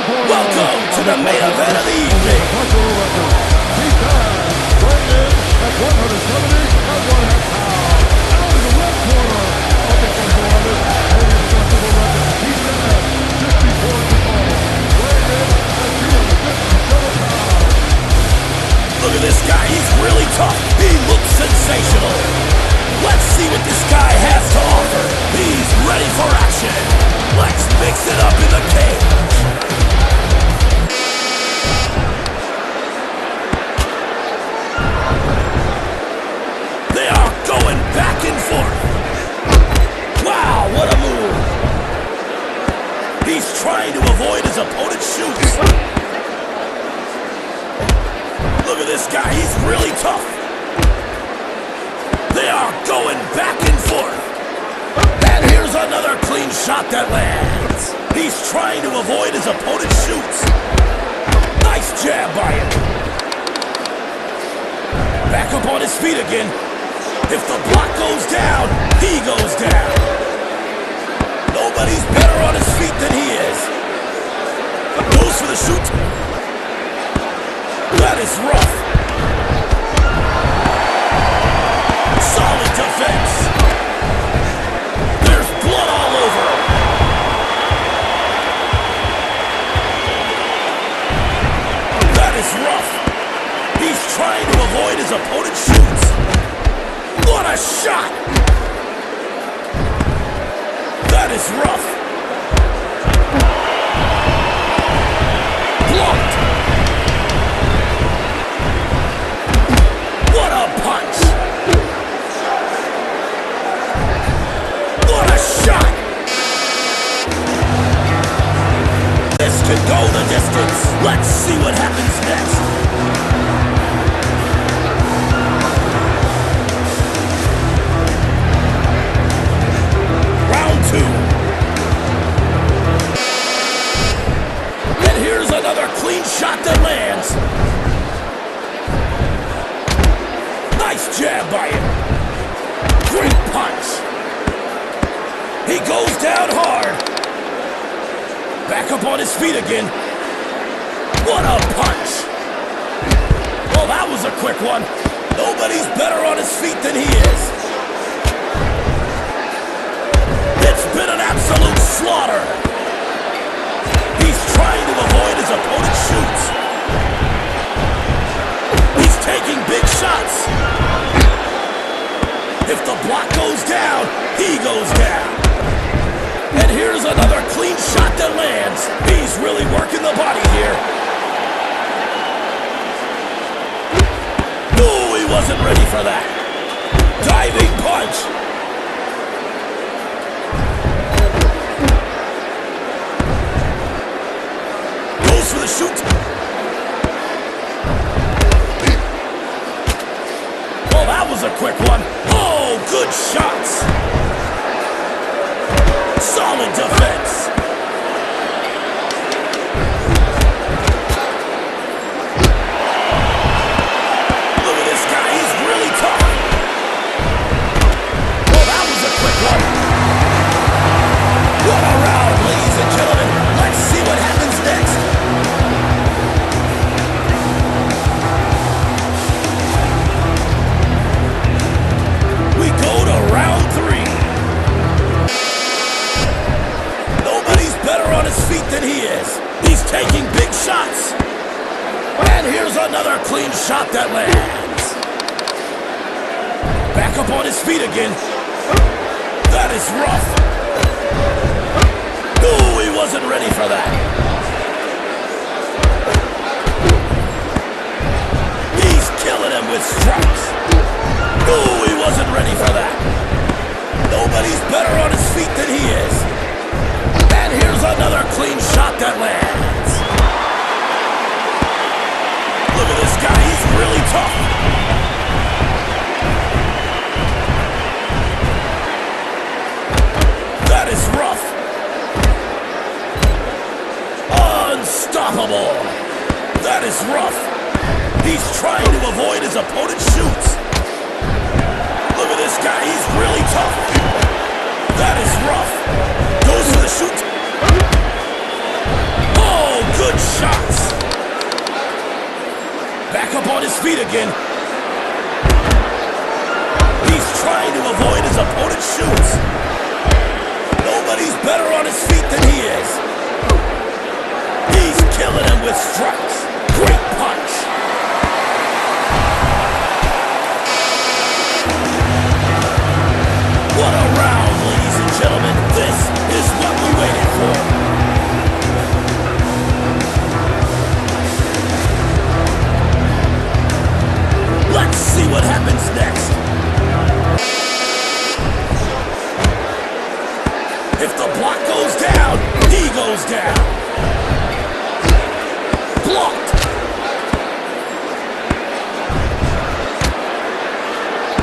Welcome to the main event of the evening. He stands weighing in at 170 pounds. Out of the red corner of the Welterweight, a respectable record. He stands 64 years old, weighing in at 257 pounds. Look at this guy, he's really tough. He looks sensational. Let's see what this guy has to offer. He's ready for action. Let's mix it up in the cage. They are going back and forth. Wow, what a move. He's trying to avoid his opponent's shoots. Look at this guy, he's really tough. They are going back and forth. And here's another clean shot that lands. He's trying to avoid his opponent's shoots. Nice jab by him. Back up on his feet again. If the block goes down, he goes down. Nobody's better on his feet than he is. Goes for the shoot. That is rough. Solid defense. There's blood all over him. That is rough. He's trying to avoid his opponent's shoots. What a shot! That is rough. Blocked. What a punch! What a shot! This could go the distance. Let's see what happens next. Round 2. And here's another clean shot that lands. Nice jab by him. Great punch. He goes down hard. Back up on his feet again. What a punch. Well, that was a quick one. Nobody's better on his feet than he is. It's been an absolute slaughter. He's trying to avoid his opponent's shoots. He's taking big shots. If the block goes down, he goes down. And here's another clean shot that lands. He's really working the body here. No, he wasn't ready for that. Diving punch. Goes for the shoot. Oh, that was a quick one. Oh, good shots. Solid defense. Look at this guy, he's really tough. Oh, that was a quick one. What a round, ladies and gentlemen. Let's see what happens next. We go to round 3. Better on his feet than he is. He's taking big shots. And here's another clean shot that lands. Back up on his feet again. That is rough. No, he wasn't ready for that. He's killing him with strikes. No, he wasn't ready for that. Nobody's better on his feet than he is. And here's another clean shot that lands. Look at this guy, he's really tough. That is rough. Unstoppable. That is rough. He's trying to avoid his opponent's shoots. Look at this guy, he's really tough. That is rough. Goes for the shoot. Oh, good. shots. Back up on his feet again. He's trying to avoid his opponent's shoots. Nobody's better on his feet than he is. He's killing him with strikes. Great punch. What a round, ladies and gentlemen. This is what we waited for. Let's see what happens next. If the block goes down, he goes down. Blocked.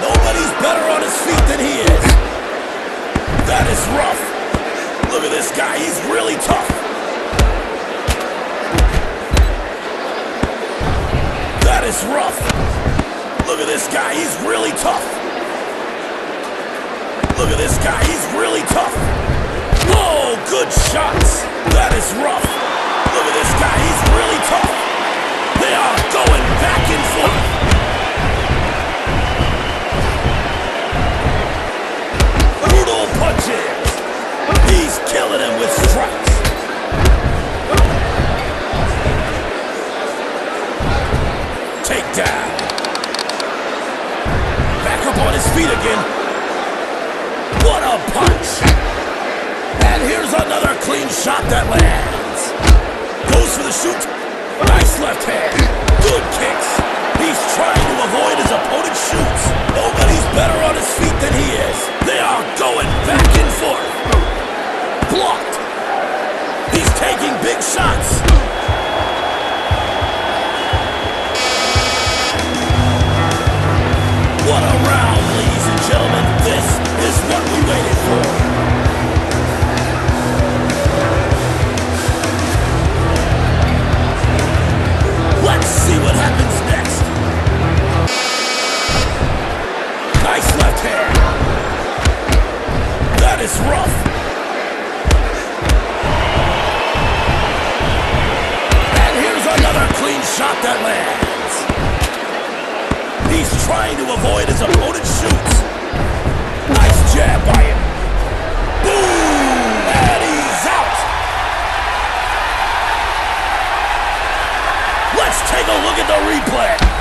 Nobody's better on his feet than he is. That is rough. Look at this guy, he's really tough. That is rough. Look at this guy, he's really tough. Look at this guy, he's really tough. Oh, good shots. That is rough. Look at this guy, he's really tough. They are going back and forth. Brutal punches. He's killing him with strikes. Takedown. Back up on his feet again. What a punch. And here's another clean shot that lands. Goes for the shoot. Nice left hand. Good kicks. He's trying to avoid his opponent's shoots. Nobody's better on his feet than he is. They are going back and forth. Blocked. He's taking big shots. What a round, ladies and gentlemen. This is what we waited for. Let's see what happens next. Nice left hand. That is rough. And here's another clean shot that lands. He's trying to avoid his opponent's shoots. Nice jab by him. Boom! And he's out. Let's take a look at the replay.